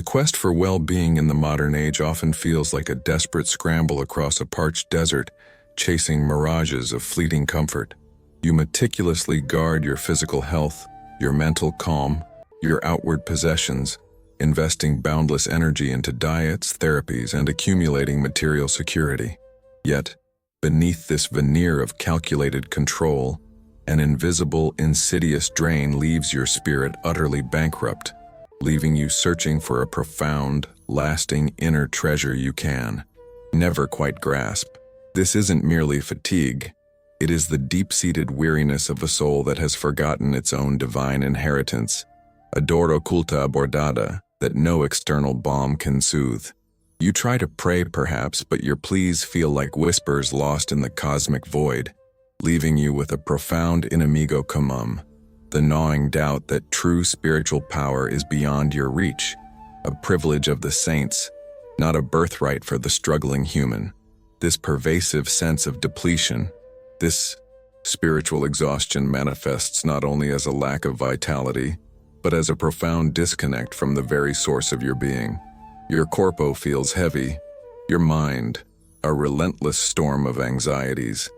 The quest for well-being in the modern age often feels like a desperate scramble across a parched desert, chasing mirages of fleeting comfort. You meticulously guard your physical health, your mental calm, your outward possessions, investing boundless energy into diets, therapies, and accumulating material security. Yet, beneath this veneer of calculated control, an invisible, insidious drain leaves your spirit utterly bankrupt, leaving you searching for a profound, lasting inner treasure you can never quite grasp. This isn't merely fatigue. It is the deep-seated weariness of a soul that has forgotten its own divine inheritance, a dor oculta abordada that no external balm can soothe. You try to pray perhaps, but your pleas feel like whispers lost in the cosmic void, leaving you with a profound inimigo comum, the gnawing doubt that true spiritual power is beyond your reach, a privilege of the saints, not a birthright for the struggling human. This pervasive sense of depletion, this spiritual exhaustion manifests not only as a lack of vitality, but as a profound disconnect from the very source of your being. Your corpo feels heavy, your mind, a relentless storm of anxieties,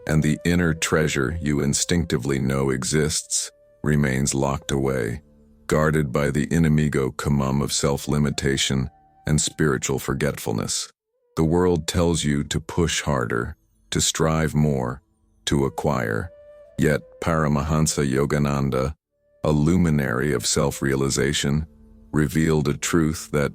and the inner treasure you instinctively know exists remains locked away, guarded by the inimigo comum of self-limitation and spiritual forgetfulness. The world tells you to push harder, to strive more, to acquire. Yet Paramahansa Yogananda, a luminary of self-realization, revealed a truth that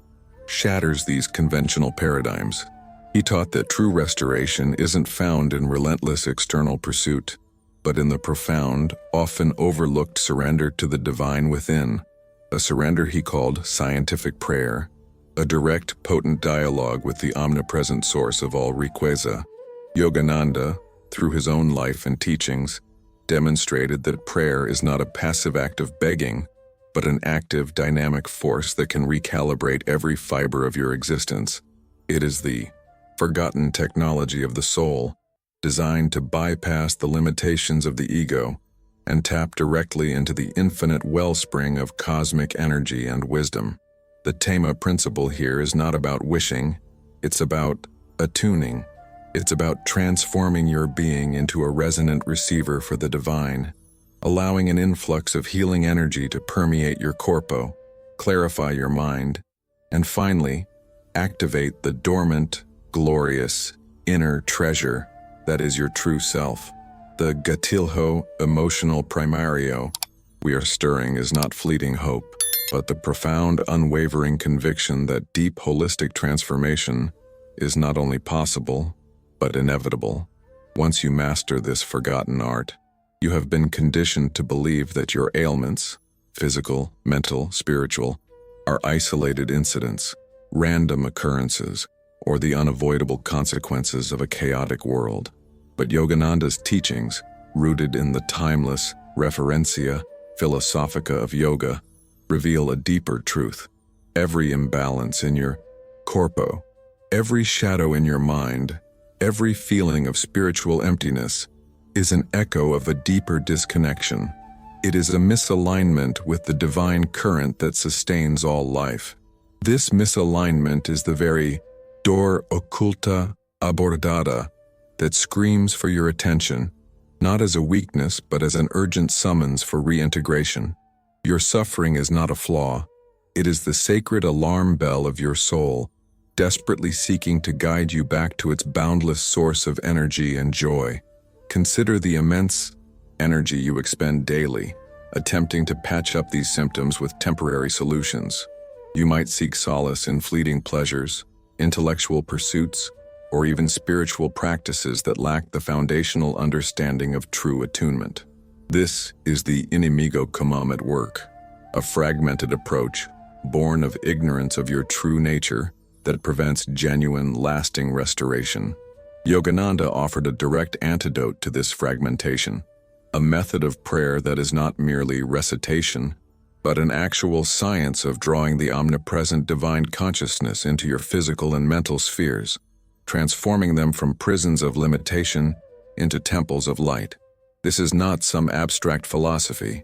shatters these conventional paradigms. He taught that true restoration isn't found in relentless external pursuit, but in the profound, often overlooked surrender to the divine within, a surrender he called scientific prayer, a direct, potent dialogue with the omnipresent source of all riqueza. Yogananda, through his own life and teachings, demonstrated that prayer is not a passive act of begging, but an active, dynamic force that can recalibrate every fiber of your existence. It is the forgotten technology of the soul, designed to bypass the limitations of the ego and tap directly into the infinite wellspring of cosmic energy and wisdom. The Tema principle here is not about wishing, it's about attuning. It's about transforming your being into a resonant receiver for the divine, allowing an influx of healing energy to permeate your corpo, clarify your mind, and finally, activate the dormant, glorious, inner treasure that is your true self. The gatilho emotional primario we are stirring is not fleeting hope, but the profound, unwavering conviction that deep holistic transformation is not only possible, but inevitable. Once you master this forgotten art, you have been conditioned to believe that your ailments, physical, mental, spiritual, are isolated incidents, random occurrences, or the unavoidable consequences of a chaotic world. But Yogananda's teachings, rooted in the timeless referentia philosophica of yoga, reveal a deeper truth. Every imbalance in your corpo, every shadow in your mind, every feeling of spiritual emptiness is an echo of a deeper disconnection. It is a misalignment with the divine current that sustains all life. This misalignment is the very dor oculta abordada that screams for your attention, not as a weakness but as an urgent summons for reintegration. Your suffering is not a flaw. It is the sacred alarm bell of your soul, desperately seeking to guide you back to its boundless source of energy and joy. Consider the immense energy you expend daily, attempting to patch up these symptoms with temporary solutions. You might seek solace in fleeting pleasures, intellectual pursuits, or even spiritual practices that lack the foundational understanding of true attunement. This is the inimigo comum at work, a fragmented approach, born of ignorance of your true nature, that prevents genuine, lasting restoration. Yogananda offered a direct antidote to this fragmentation, a method of prayer that is not merely recitation, but an actual science of drawing the omnipresent divine consciousness into your physical and mental spheres, transforming them from prisons of limitation into temples of light. This is not some abstract philosophy.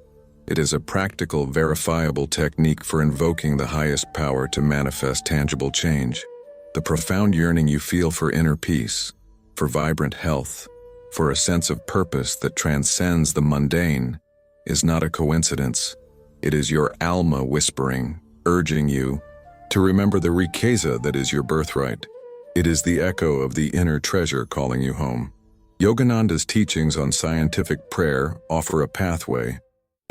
It is a practical, verifiable technique for invoking the highest power to manifest tangible change. The profound yearning you feel for inner peace, for vibrant health, for a sense of purpose that transcends the mundane, is not a coincidence. It is your Alma whispering, urging you to remember the riqueza that is your birthright. It is the echo of the inner treasure calling you home. Yogananda's teachings on scientific prayer offer a pathway,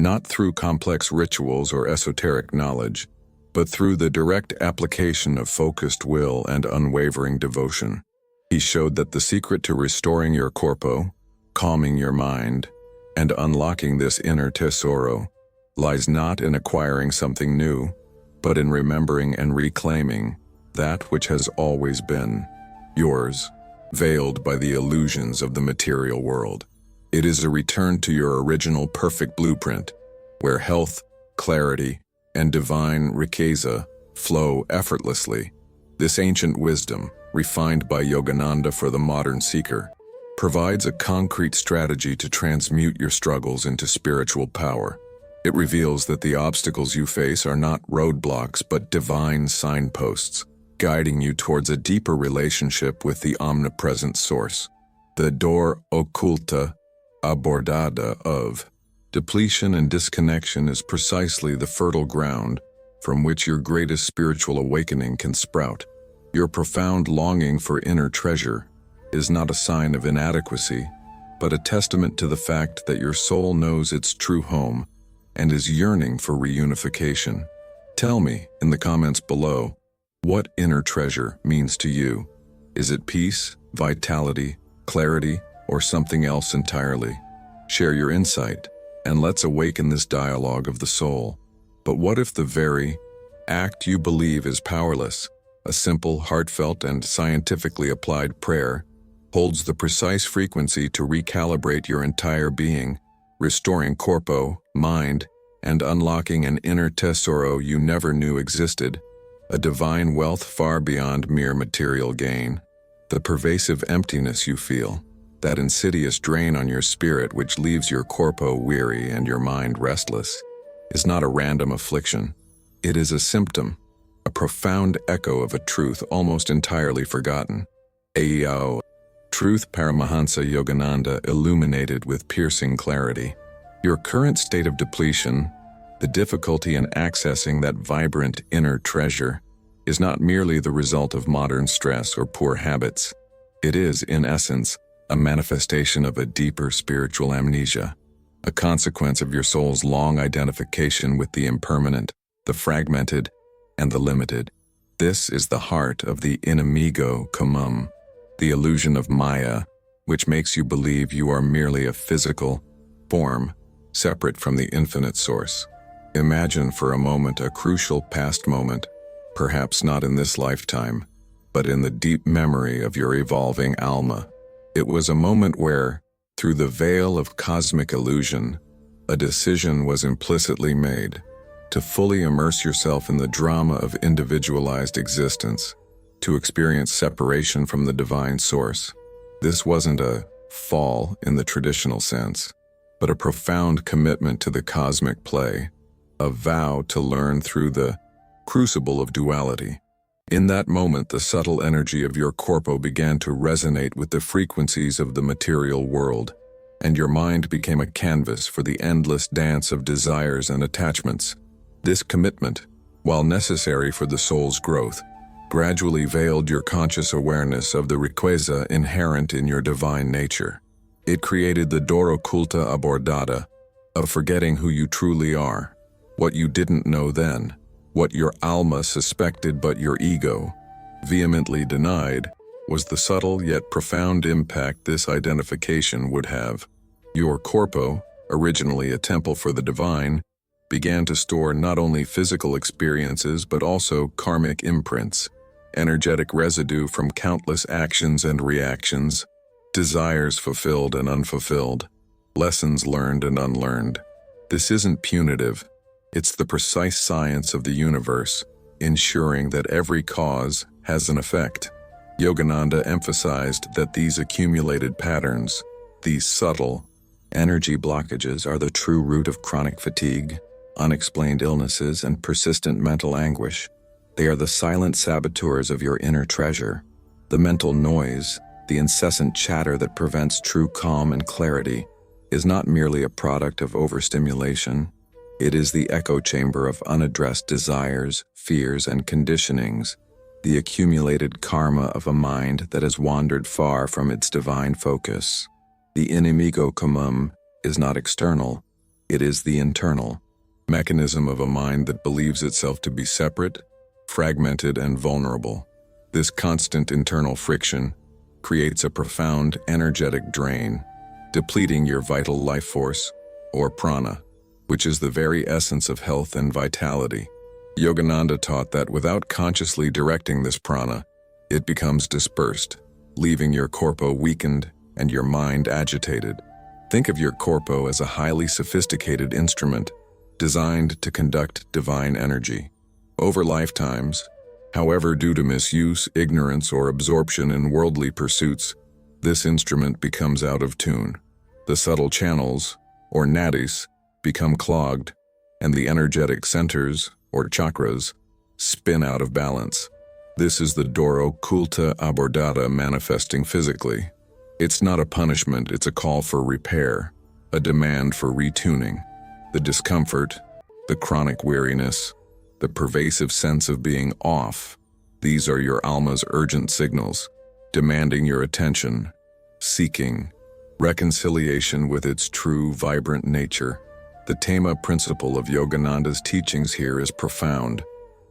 not through complex rituals or esoteric knowledge, but through the direct application of focused will and unwavering devotion. He showed that the secret to restoring your corpo, calming your mind, and unlocking this inner tesoro lies not in acquiring something new, but in remembering and reclaiming that which has always been yours, veiled by the illusions of the material world. It is a return to your original perfect blueprint, where health, clarity, and divine riqueza flow effortlessly. This ancient wisdom, refined by Yogananda for the modern seeker, provides a concrete strategy to transmute your struggles into spiritual power. It reveals that the obstacles you face are not roadblocks but divine signposts, guiding you towards a deeper relationship with the omnipresent source. The door oculta abordada of depletion and disconnection is precisely the fertile ground from which your greatest spiritual awakening can sprout. Your profound longing for inner treasure is not a sign of inadequacy, but a testament to the fact that your soul knows its true home and is yearning for reunification. Tell me in the comments below what inner treasure means to you. Is it peace, vitality, clarity, or something else entirely? Share your insight, and let's awaken this dialogue of the soul. But what if the very act you believe is powerless, a simple, heartfelt, and scientifically applied prayer, holds the precise frequency to recalibrate your entire being, restoring corpo, mind, and unlocking an inner tesoro you never knew existed, a divine wealth far beyond mere material gain? The pervasive emptiness you feel, that insidious drain on your spirit which leaves your corpo weary and your mind restless, is not a random affliction. It is a symptom, a profound echo of a truth almost entirely forgotten. Ayo, truth Paramahansa Yogananda illuminated with piercing clarity. Your current state of depletion, the difficulty in accessing that vibrant inner treasure, is not merely the result of modern stress or poor habits. It is, in essence, a manifestation of a deeper spiritual amnesia, a consequence of your soul's long identification with the impermanent, the fragmented, and the limited. This is the heart of the inimigo comum, the illusion of Maya, which makes you believe you are merely a physical form, separate from the infinite source. Imagine for a moment a crucial past moment, perhaps not in this lifetime, but in the deep memory of your evolving Alma. It was a moment where, through the veil of cosmic illusion, a decision was implicitly made to fully immerse yourself in the drama of individualized existence, to experience separation from the divine source. This wasn't a fall in the traditional sense, but a profound commitment to the cosmic play, a vow to learn through the crucible of duality. In that moment, the subtle energy of your corpo began to resonate with the frequencies of the material world, and your mind became a canvas for the endless dance of desires and attachments. This commitment, while necessary for the soul's growth, gradually veiled your conscious awareness of the riqueza inherent in your divine nature. It created the door oculta abordada of forgetting who you truly are, what you didn't know then, what your Alma suspected but your ego vehemently denied, was the subtle yet profound impact this identification would have. Your corpo, originally a temple for the divine, began to store not only physical experiences but also karmic imprints, energetic residue from countless actions and reactions, desires fulfilled and unfulfilled, lessons learned and unlearned. This isn't punitive. It's the precise science of the universe, ensuring that every cause has an effect. Yogananda emphasized that these accumulated patterns, these subtle, Energy blockages are the true root of chronic fatigue, unexplained illnesses, and persistent mental anguish. They are the silent saboteurs of your inner treasure. The mental noise, the incessant chatter that prevents true calm and clarity, is not merely a product of overstimulation. It is the echo chamber of unaddressed desires, fears, and conditionings, the accumulated karma of a mind that has wandered far from its divine focus. The inimigo comum is not external, it is the internal mechanism of a mind that believes itself to be separate, fragmented, and vulnerable. This constant internal friction creates a profound energetic drain, depleting your vital life force, or prana, which is the very essence of health and vitality. Yogananda taught that without consciously directing this prana, it becomes dispersed, leaving your corpo weakened and your mind agitated. Think of your corpo as a highly sophisticated instrument designed to conduct divine energy. Over lifetimes, however, due to misuse, ignorance, or absorption in worldly pursuits, this instrument becomes out of tune. The subtle channels, or nadis, become clogged, and the energetic centers, or chakras, spin out of balance. This is the Doro Kulta Abordata manifesting physically. It's not a punishment, it's a call for repair, a demand for retuning. The discomfort, the chronic weariness, the pervasive sense of being off, these are your alma's urgent signals, demanding your attention, seeking reconciliation with its true, vibrant nature. The Tema principle of Yogananda's teachings here is profound.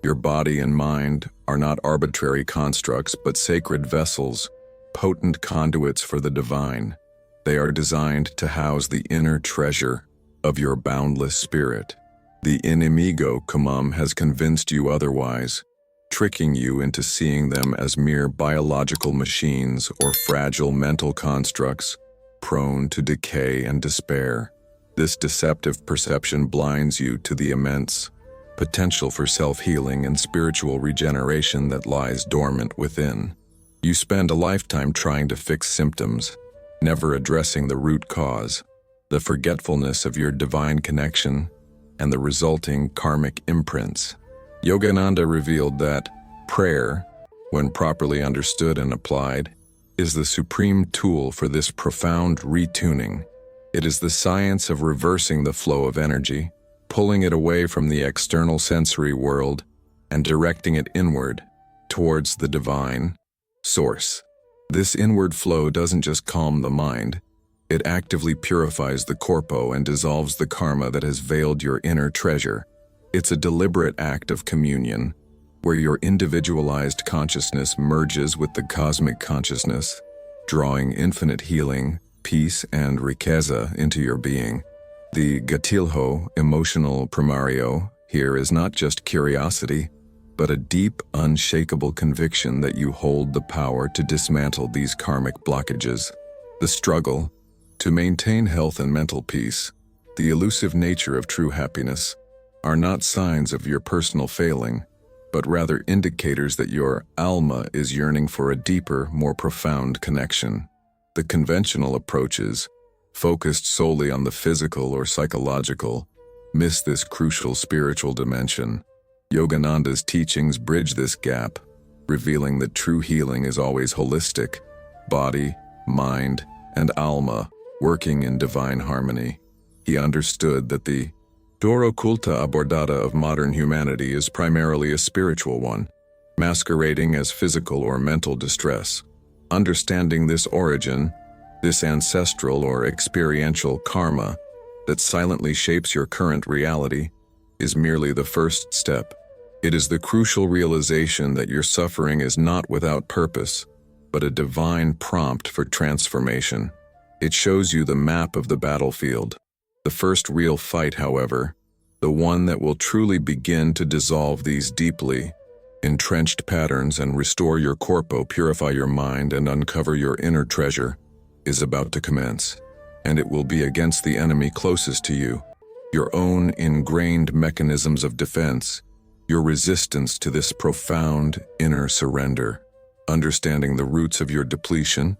Your body and mind are not arbitrary constructs, but sacred vessels, potent conduits for the divine. They are designed to house the inner treasure of your boundless spirit. The inimigo comum has convinced you otherwise, tricking you into seeing them as mere biological machines or fragile mental constructs, prone to decay and despair. This deceptive perception blinds you to the immense potential for self-healing and spiritual regeneration that lies dormant within. You spend a lifetime trying to fix symptoms, never addressing the root cause, the forgetfulness of your divine connection, and the resulting karmic imprints. Yogananda revealed that prayer, when properly understood and applied, is the supreme tool for this profound retuning. It is the science of reversing the flow of energy, pulling it away from the external sensory world and directing it inward, towards the divine source. This inward flow doesn't just calm the mind, it actively purifies the corpo and dissolves the karma that has veiled your inner treasure. It's a deliberate act of communion, where your individualized consciousness merges with the cosmic consciousness, drawing infinite healing, peace, and riqueza into your being. The gatilho, emotional primario, here is not just curiosity, but a deep, unshakable conviction that you hold the power to dismantle these karmic blockages. The struggle to maintain health and mental peace, the elusive nature of true happiness, are not signs of your personal failing, but rather indicators that your alma is yearning for a deeper, more profound connection. The conventional approaches, focused solely on the physical or psychological, miss this crucial spiritual dimension. Yogananda's teachings bridge this gap, revealing that true healing is always holistic, body, mind, and alma working in divine harmony. He understood that the Doro Culta Abordata of modern humanity is primarily a spiritual one, masquerading as physical or mental distress. Understanding this origin, this ancestral or experiential karma that silently shapes your current reality, is merely the first step. It is the crucial realization that your suffering is not without purpose, but a divine prompt for transformation. It shows you the map of the battlefield. The first real fight, however, the one that will truly begin to dissolve these deeply entrenched patterns and restore your corpo, purify your mind, and uncover your inner treasure, is about to commence. And it will be against the enemy closest to you, your own ingrained mechanisms of defense, your resistance to this profound inner surrender. Understanding the roots of your depletion,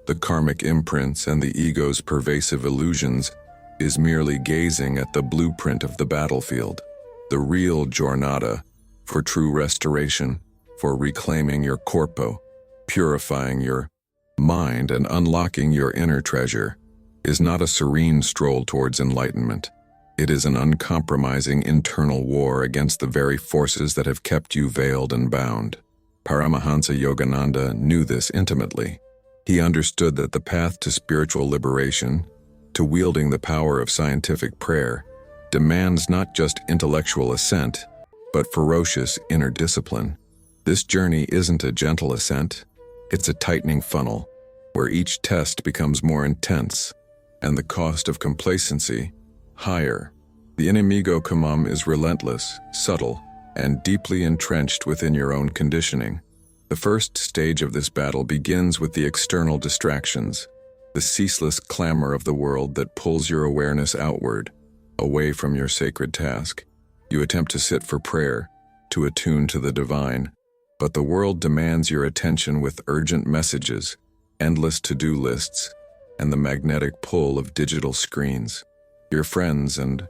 the karmic imprints and the ego's pervasive illusions, is merely gazing at the blueprint of the battlefield. The real jornada, for true restoration, for reclaiming your corpo, purifying your mind and unlocking your inner treasure, is not a serene stroll towards enlightenment. It is an uncompromising internal war against the very forces that have kept you veiled and bound. Paramahansa Yogananda knew this intimately. He understood that the path to spiritual liberation, to wielding the power of scientific prayer, demands not just intellectual assent, but ferocious inner discipline. This journey isn't a gentle ascent, it's a tightening funnel, where each test becomes more intense, and the cost of complacency higher. The inimigo comum is relentless, subtle, and deeply entrenched within your own conditioning. The first stage of this battle begins with the external distractions, the ceaseless clamor of the world that pulls your awareness outward, away from your sacred task. You attempt to sit for prayer, to attune to the divine, but the world demands your attention with urgent messages, endless to-do lists, and the magnetic pull of digital screens. Your friends and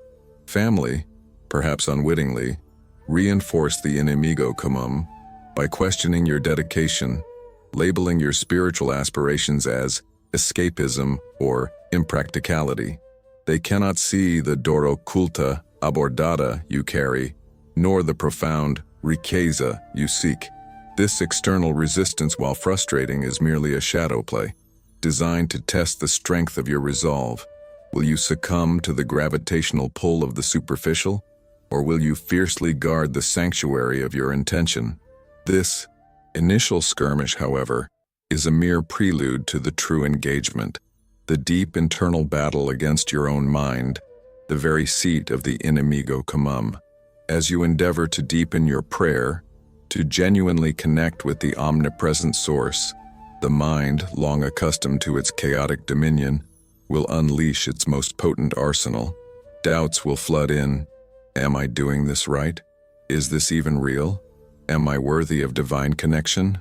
family, perhaps unwittingly, reinforce the inimigo comum by questioning your dedication, labeling your spiritual aspirations as escapism or impracticality. They cannot see the dor oculta abordada you carry, nor the profound riqueza you seek. This external resistance, while frustrating, is merely a shadow play, designed to test the strength of your resolve. Will you succumb to the gravitational pull of the superficial, or will you fiercely guard the sanctuary of your intention? This initial skirmish, however, is a mere prelude to the true engagement, the deep internal battle against your own mind, the very seat of the inimigo comum. As you endeavor to deepen your prayer, to genuinely connect with the omnipresent source, the mind, long accustomed to its chaotic dominion, will unleash its most potent arsenal. Doubts will flood in. Am I doing this right? Is this even real? Am I worthy of divine connection?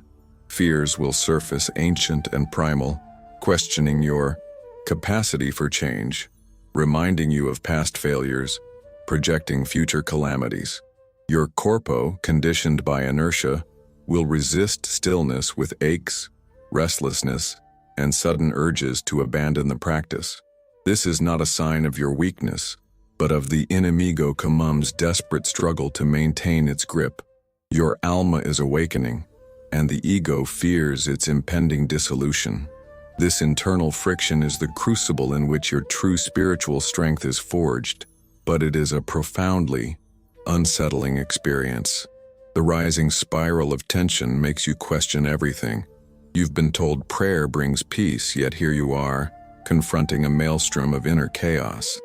Fears will surface, ancient and primal, questioning your capacity for change, reminding you of past failures, projecting future calamities. Your corpo, conditioned by inertia, will resist stillness with aches, restlessness, and sudden urges to abandon the practice. This is not a sign of your weakness, but of the inimigo comum's desperate struggle to maintain its grip. Your alma is awakening, and the ego fears its impending dissolution. This internal friction is the crucible in which your true spiritual strength is forged, but it is a profoundly unsettling experience. The rising spiral of tension makes you question everything. You've been told prayer brings peace, yet here you are, confronting a maelstrom of inner chaos.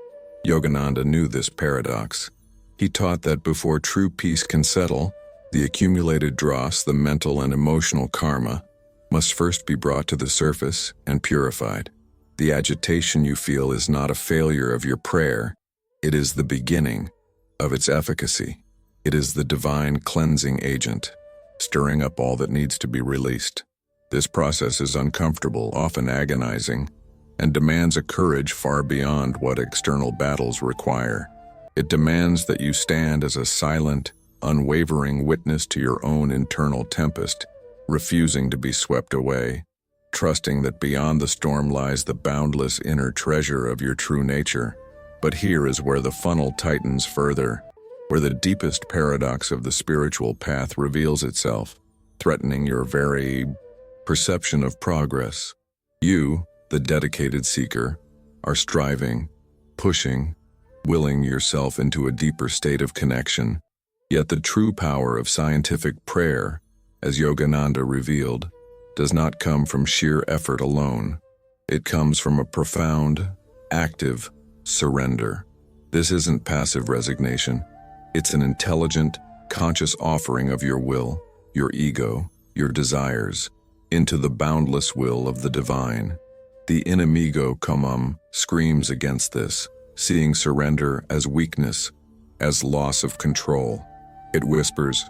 Yogananda knew this paradox. He taught that before true peace can settle, the accumulated dross, the mental and emotional karma, must first be brought to the surface and purified. The agitation you feel is not a failure of your prayer. It is the beginning of its efficacy. It is the divine cleansing agent, stirring up all that needs to be released. This process is uncomfortable, often agonizing, and demands a courage far beyond what external battles require. It demands that you stand as a silent, unwavering witness to your own internal tempest, refusing to be swept away, trusting that beyond the storm lies the boundless inner treasure of your true nature. But here is where the funnel tightens further, where the deepest paradox of the spiritual path reveals itself, threatening your very perception of progress. You, the dedicated seeker, are striving, pushing, willing yourself into a deeper state of connection. Yet the true power of scientific prayer, as Yogananda revealed, does not come from sheer effort alone. It comes from a profound, active surrender. This isn't passive resignation. It's an intelligent, conscious offering of your will, your ego, your desires, into the boundless will of the divine. The inimigo comum screams against this, seeing surrender as weakness, as loss of control. It whispers,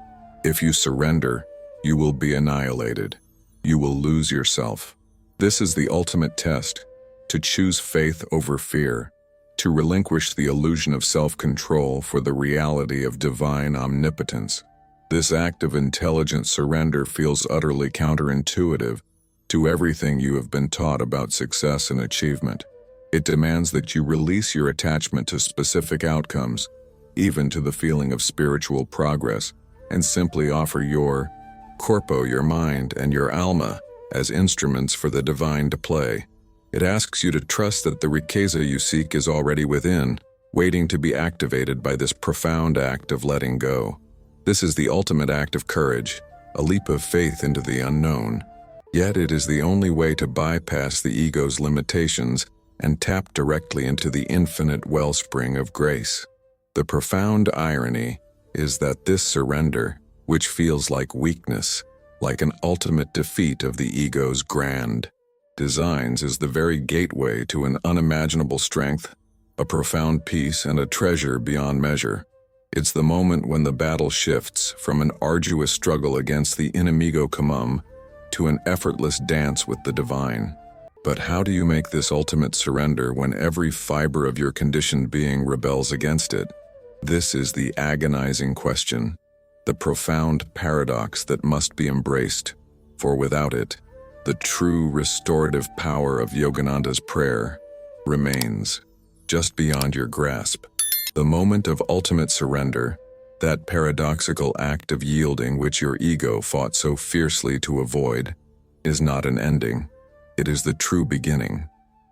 if you surrender, you will be annihilated. You will lose yourself. This is the ultimate test, to choose faith over fear, to relinquish the illusion of self-control for the reality of divine omnipotence. This act of intelligent surrender feels utterly counterintuitive to everything you have been taught about success and achievement. It demands that you release your attachment to specific outcomes, even to the feeling of spiritual progress, and simply offer your corpo, your mind, and your alma as instruments for the divine to play. It asks you to trust that the riqueza you seek is already within, waiting to be activated by this profound act of letting go. This is the ultimate act of courage, a leap of faith into the unknown. Yet it is the only way to bypass the ego's limitations and tap directly into the infinite wellspring of grace. The profound irony is that this surrender, which feels like weakness, like an ultimate defeat of the ego's grand designs, is the very gateway to an unimaginable strength, a profound peace, and a treasure beyond measure. It's the moment when the battle shifts from an arduous struggle against the inimigo comum to an effortless dance with the divine. But how do you make this ultimate surrender when every fiber of your conditioned being rebels against it? This is the agonizing question, the profound paradox that must be embraced, for without it, the true restorative power of Yogananda's prayer remains just beyond your grasp. The moment of ultimate surrender, that paradoxical act of yielding which your ego fought so fiercely to avoid, is not an ending. It is the true beginning.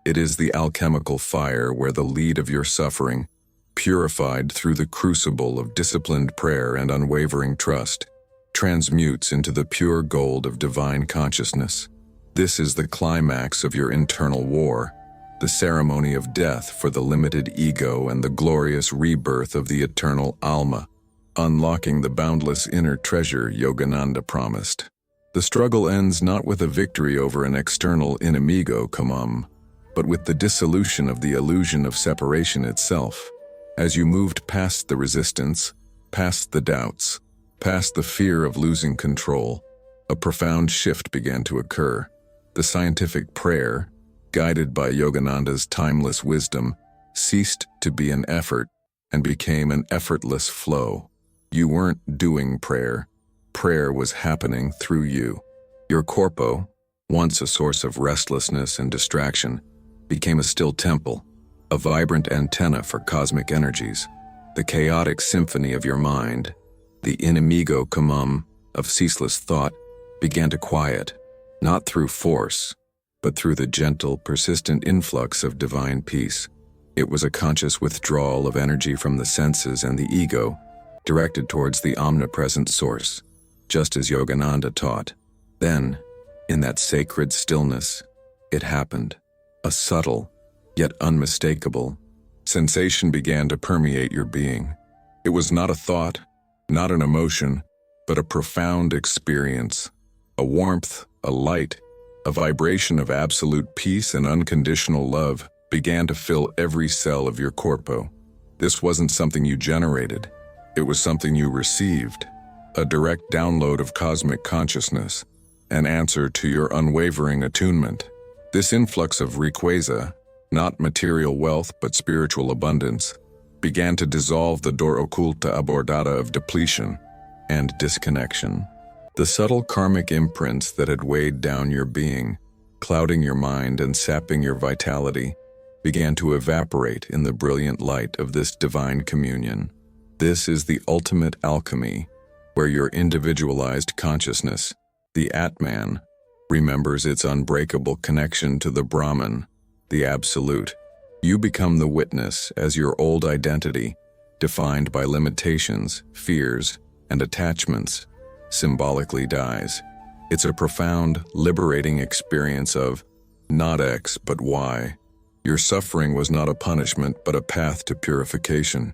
It is the alchemical fire where the lead of your suffering, purified through the crucible of disciplined prayer and unwavering trust, transmutes into the pure gold of divine consciousness. This is the climax of your internal war, the ceremony of death for the limited ego and the glorious rebirth of the eternal Alma, unlocking the boundless inner treasure Yogananda promised. The struggle ends not with a victory over an external inimigo comum, but with the dissolution of the illusion of separation itself. As you moved past the resistance, past the doubts, past the fear of losing control, a profound shift began to occur. The scientific prayer, guided by Yogananda's timeless wisdom, ceased to be an effort and became an effortless flow. You weren't doing prayer. Prayer was happening through you. Your corpo, once a source of restlessness and distraction, became a still temple, a vibrant antenna for cosmic energies. The chaotic symphony of your mind, the inimigo comum of ceaseless thought, began to quiet, not through force, but through the gentle, persistent influx of divine peace. It was a conscious withdrawal of energy from the senses and the ego, directed towards the omnipresent source, just as Yogananda taught. Then, in that sacred stillness, it happened. A subtle, yet unmistakable, sensation began to permeate your being. It was not a thought, not an emotion, but a profound experience, a warmth, a light, a vibration of absolute peace and unconditional love began to fill every cell of your corpo. This wasn't something you generated. It was something you received, a direct download of cosmic consciousness, an answer to your unwavering attunement. This influx of riqueza, not material wealth but spiritual abundance, began to dissolve the dor oculta abordada of depletion and disconnection. The subtle karmic imprints that had weighed down your being, clouding your mind and sapping your vitality, began to evaporate in the brilliant light of this divine communion. This is the ultimate alchemy, where your individualized consciousness, the Atman, remembers its unbreakable connection to the Brahman, the Absolute. You become the witness as your old identity, defined by limitations, fears, and attachments, symbolically dies. It's a profound, liberating experience of not X but Y. Your suffering was not a punishment but a path to purification.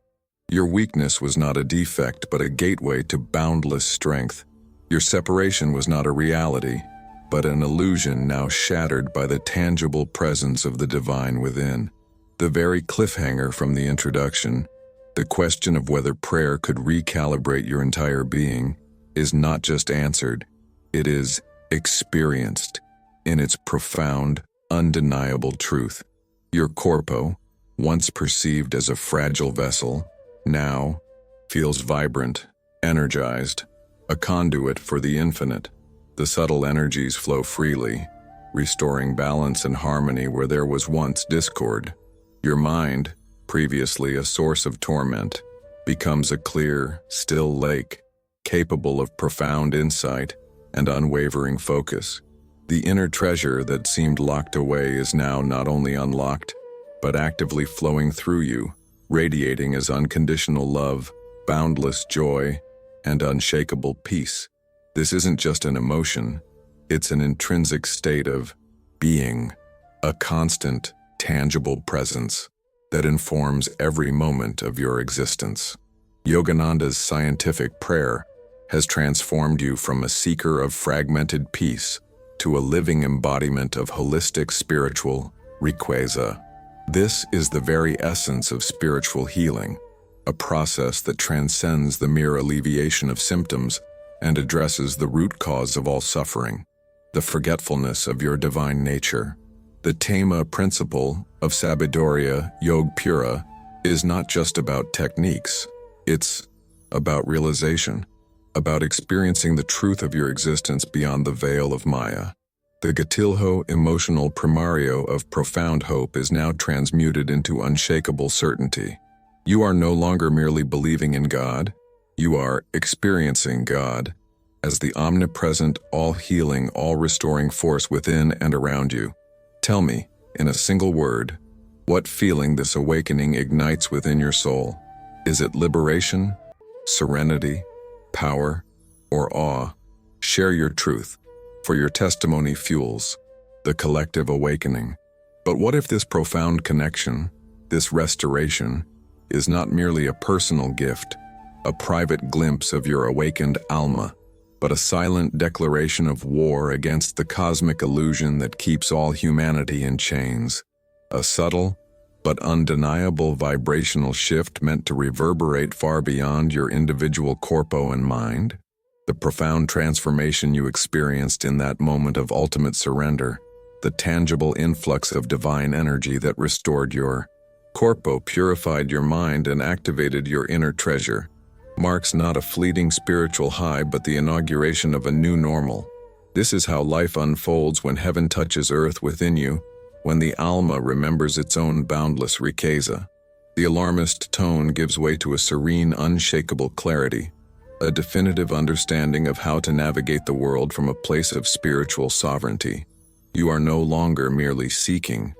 Your weakness was not a defect but a gateway to boundless strength. Your separation was not a reality, but an illusion now shattered by the tangible presence of the divine within. The very cliffhanger from the introduction, the question of whether prayer could recalibrate your entire being, is not just answered, it is experienced. in its profound, undeniable truth. Your corpo, once perceived as a fragile vessel, now feels vibrant, energized, a conduit for the infinite. The subtle energies flow freely, restoring balance and harmony where there was once discord. Your mind, previously a source of torment, becomes a clear, still lake, capable of profound insight and unwavering focus. The inner treasure that seemed locked away is now not only unlocked, but actively flowing through you, radiating as unconditional love, boundless joy, and unshakable peace. This isn't just an emotion, it's an intrinsic state of being, a constant, tangible presence that informs every moment of your existence. Yogananda's scientific prayer has transformed you from a seeker of fragmented peace to a living embodiment of holistic spiritual riqueza. This is the very essence of spiritual healing, a process that transcends the mere alleviation of symptoms and addresses the root cause of all suffering, the forgetfulness of your divine nature. The Tema principle of Sabiduria Yoga Pura is not just about techniques, it's about realization, about experiencing the truth of your existence beyond the veil of Maya. The Gatilho emotional primario of profound hope is now transmuted into unshakable certainty. You are no longer merely believing in God, you are experiencing God as the omnipresent, all-healing, all-restoring force within and around you. Tell me, in a single word, what feeling this awakening ignites within your soul. Is it liberation, serenity, power, or awe? Share your truth, for your testimony fuels the collective awakening. But what if this profound connection, this restoration, is not merely a personal gift, a private glimpse of your awakened Alma, but a silent declaration of war against the cosmic illusion that keeps all humanity in chains? A subtle, but undeniable vibrational shift meant to reverberate far beyond your individual corpo and mind? The profound transformation you experienced in that moment of ultimate surrender, the tangible influx of divine energy that restored your corpo, purified your mind, and activated your inner treasure, marks not a fleeting spiritual high but the inauguration of a new normal. This is how life unfolds when heaven touches earth within you, when the Alma remembers its own boundless riqueza. The alarmist tone gives way to a serene, unshakable clarity, a definitive understanding of how to navigate the world from a place of spiritual sovereignty. You are no longer merely seeking,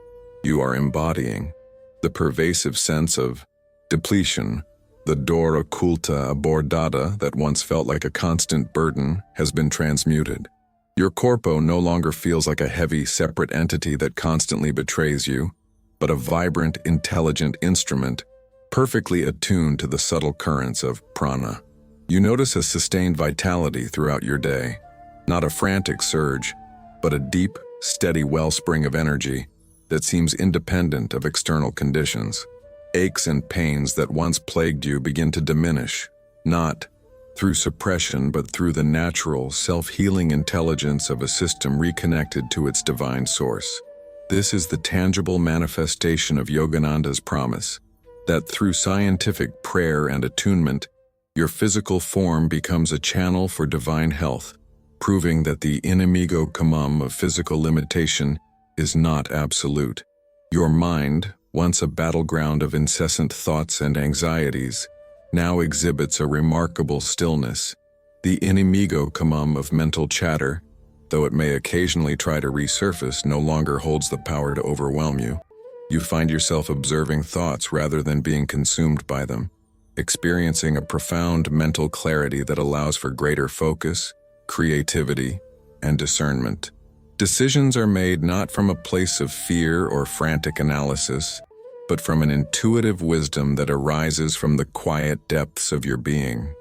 you are embodying. The pervasive sense of depletion, the dor occulta abordada that once felt like a constant burden, has been transmuted. Your corpo no longer feels like a heavy, separate entity that constantly betrays you, but a vibrant, intelligent instrument, perfectly attuned to the subtle currents of prana. You notice a sustained vitality throughout your day, not a frantic surge, but a deep, steady wellspring of energy that seems independent of external conditions. Aches and pains that once plagued you begin to diminish, not through suppression but through the natural, self-healing intelligence of a system reconnected to its divine source. This is the tangible manifestation of Yogananda's promise, that through scientific prayer and attunement, your physical form becomes a channel for divine health, proving that the inimigo commum of physical limitation is not absolute. Your mind, once a battleground of incessant thoughts and anxieties, now exhibits a remarkable stillness. The inimigo commum of mental chatter, though it may occasionally try to resurface, no longer holds the power to overwhelm you. You find yourself observing thoughts rather than being consumed by them, experiencing a profound mental clarity that allows for greater focus, creativity, and discernment. Decisions are made not from a place of fear or frantic analysis, but from an intuitive wisdom that arises from the quiet depths of your being.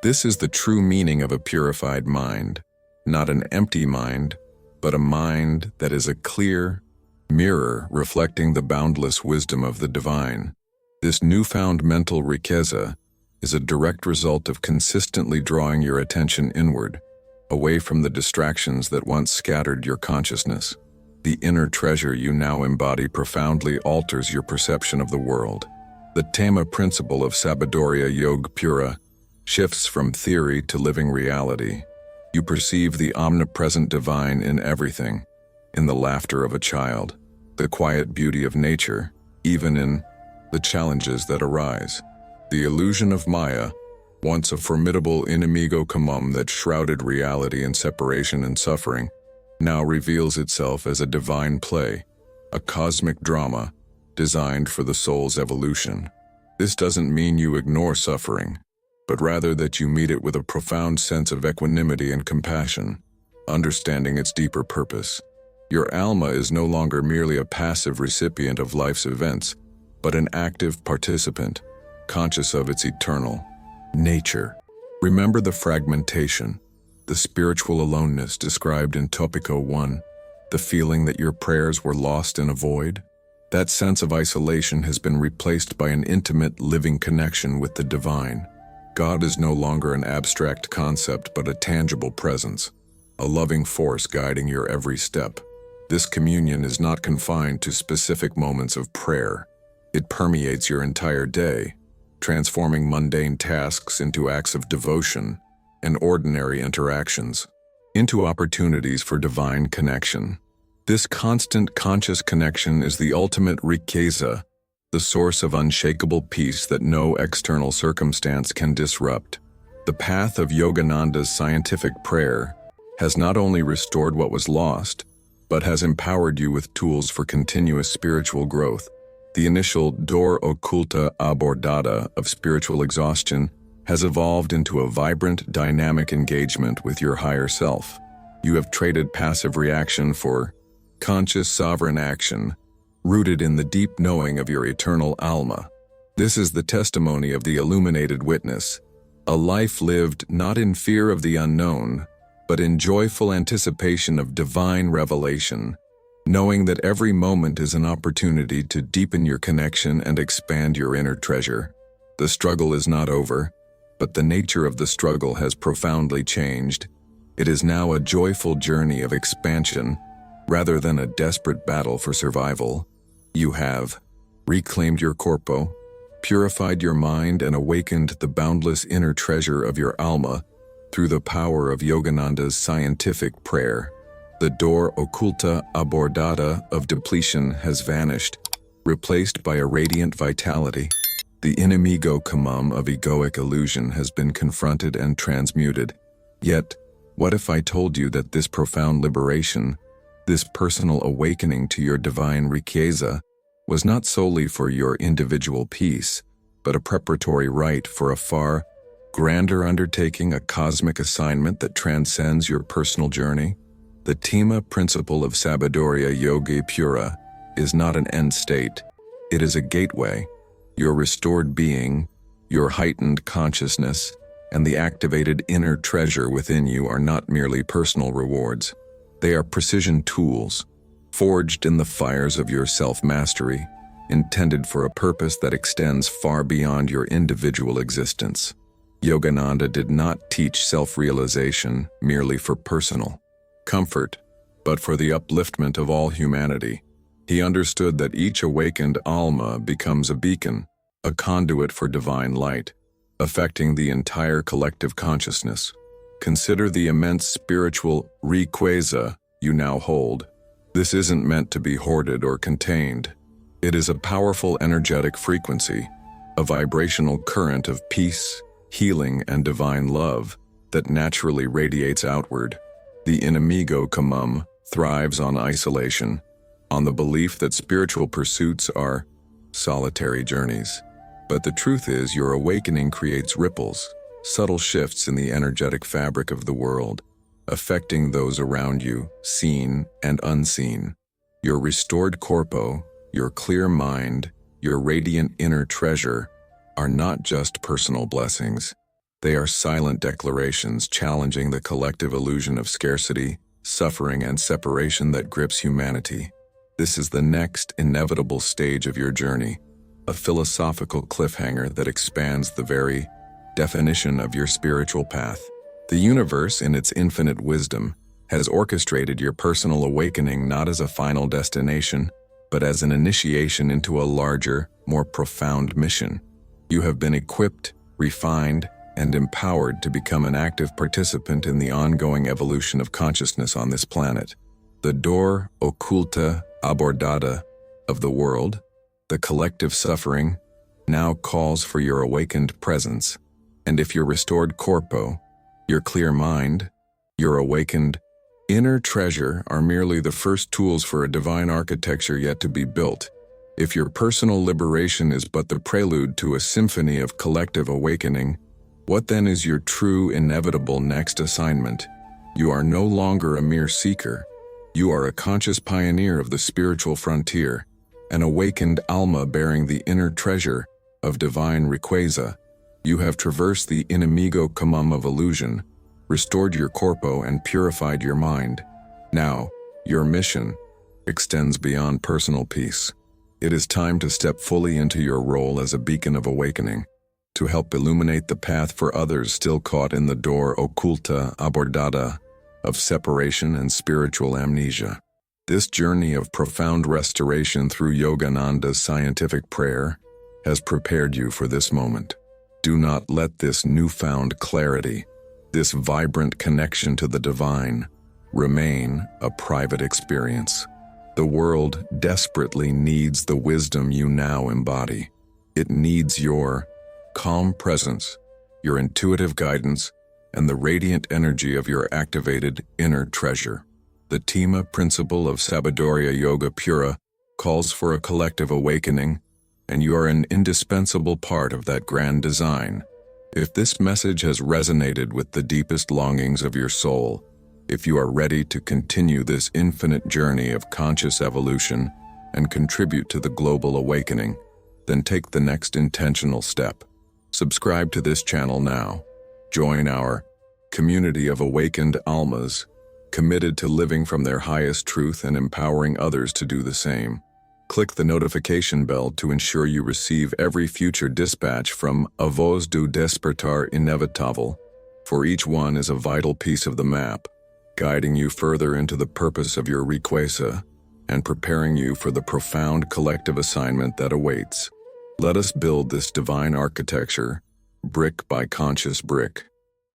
This is the true meaning of a purified mind, not an empty mind, but a mind that is a clear mirror reflecting the boundless wisdom of the divine. This newfound mental riqueza is a direct result of consistently drawing your attention inward, away from the distractions that once scattered your consciousness. The inner treasure you now embody profoundly alters your perception of the world. The Tema principle of Sabiduria Yoga Pura shifts from theory to living reality. You perceive the omnipresent divine in everything, in the laughter of a child, the quiet beauty of nature, even in the challenges that arise. The illusion of Maya, once a formidable inimigo comum that shrouded reality in separation and suffering, now reveals itself as a divine play, a cosmic drama designed for the soul's evolution. This doesn't mean you ignore suffering, but rather that you meet it with a profound sense of equanimity and compassion, understanding its deeper purpose. Your alma is no longer merely a passive recipient of life's events, but an active participant, conscious of its eternal nature. Remember the fragmentation, the spiritual aloneness described in Topico 1, the feeling that your prayers were lost in a void? That sense of isolation has been replaced by an intimate, living connection with the divine. God is no longer an abstract concept but a tangible presence, a loving force guiding your every step. This communion is not confined to specific moments of prayer. It permeates your entire day, transforming mundane tasks into acts of devotion and ordinary interactions into opportunities for divine connection. This constant conscious connection is the ultimate riqueza, the source of unshakable peace that no external circumstance can disrupt. The path of Yogananda's scientific prayer has not only restored what was lost, but has empowered you with tools for continuous spiritual growth. The initial dor occulta abordada of spiritual exhaustion has evolved into a vibrant, dynamic engagement with your higher self. You have traded passive reaction for conscious sovereign action, rooted in the deep knowing of your eternal alma. This is the testimony of the illuminated witness, a life lived not in fear of the unknown, but in joyful anticipation of divine revelation, knowing that every moment is an opportunity to deepen your connection and expand your inner treasure. The struggle is not over, but the nature of the struggle has profoundly changed. It is now a joyful journey of expansion, rather than a desperate battle for survival. You have reclaimed your corpo, purified your mind, and awakened the boundless inner treasure of your alma through the power of Yogananda's scientific prayer. The dor occulta abordada of depletion has vanished, replaced by a radiant vitality. The inimigo comum of egoic illusion has been confronted and transmuted. Yet, what if I told you that this profound liberation, this personal awakening to your divine riqueza, was not solely for your individual peace, but a preparatory rite for a far grander undertaking, a cosmic assignment that transcends your personal journey? The Tema principle of Sabiduria Yoga Pura is not an end state. It is a gateway. Your restored being, your heightened consciousness, and the activated inner treasure within you are not merely personal rewards. They are precision tools, forged in the fires of your self-mastery, intended for a purpose that extends far beyond your individual existence. Yogananda did not teach self-realization merely for personal comfort, but for the upliftment of all humanity. He understood that each awakened alma becomes a beacon, a conduit for divine light, affecting the entire collective consciousness. Consider the immense spiritual riqueza you now hold. This isn't meant to be hoarded or contained. It is a powerful energetic frequency, a vibrational current of peace, healing, and divine love that naturally radiates outward. The inimigo comum thrives on isolation, on the belief that spiritual pursuits are solitary journeys. But the truth is, your awakening creates ripples, subtle shifts in the energetic fabric of the world, affecting those around you, seen and unseen. Your restored corpo, your clear mind, your radiant inner treasure are not just personal blessings. They are silent declarations challenging the collective illusion of scarcity, suffering, and separation that grips humanity. This is the next inevitable stage of your journey, a philosophical cliffhanger that expands the very definition of your spiritual path. The universe, in its infinite wisdom, has orchestrated your personal awakening not as a final destination, but as an initiation into a larger, more profound mission. You have been equipped, refined, and empowered to become an active participant in the ongoing evolution of consciousness on this planet. The door occulta abordada of the world, the collective suffering, now calls for your awakened presence. And if your restored corpo, your clear mind, your awakened inner treasure are merely the first tools for a divine architecture yet to be built, if your personal liberation is but the prelude to a symphony of collective awakening, what then is your true, inevitable next assignment? You are no longer a mere seeker. You are a conscious pioneer of the spiritual frontier, an awakened alma bearing the inner treasure of divine riqueza. You have traversed the inimigo comum of illusion, restored your corpo and purified your mind. Now, your mission extends beyond personal peace. It is time to step fully into your role as a beacon of awakening, to help illuminate the path for others still caught in the door occulta abordada of separation and spiritual amnesia. This journey of profound restoration through Yogananda's scientific prayer has prepared you for this moment. Do not let this newfound clarity, this vibrant connection to the divine, remain a private experience. The world desperately needs the wisdom you now embody. It needs your calm presence, your intuitive guidance, and the radiant energy of your activated inner treasure. The Tima principle of Sabiduria Yoga Pura calls for a collective awakening, and you are an indispensable part of that grand design. If this message has resonated with the deepest longings of your soul, if you are ready to continue this infinite journey of conscious evolution and contribute to the global awakening, then take the next intentional step. Subscribe to this channel now. Join our community of awakened almas, committed to living from their highest truth and empowering others to do the same. Click the notification bell to ensure you receive every future dispatch from A Voz do Despertar Inevitável, for each one is a vital piece of the map, guiding you further into the purpose of your riqueza and preparing you for the profound collective assignment that awaits. Let us build this divine architecture, brick by conscious brick.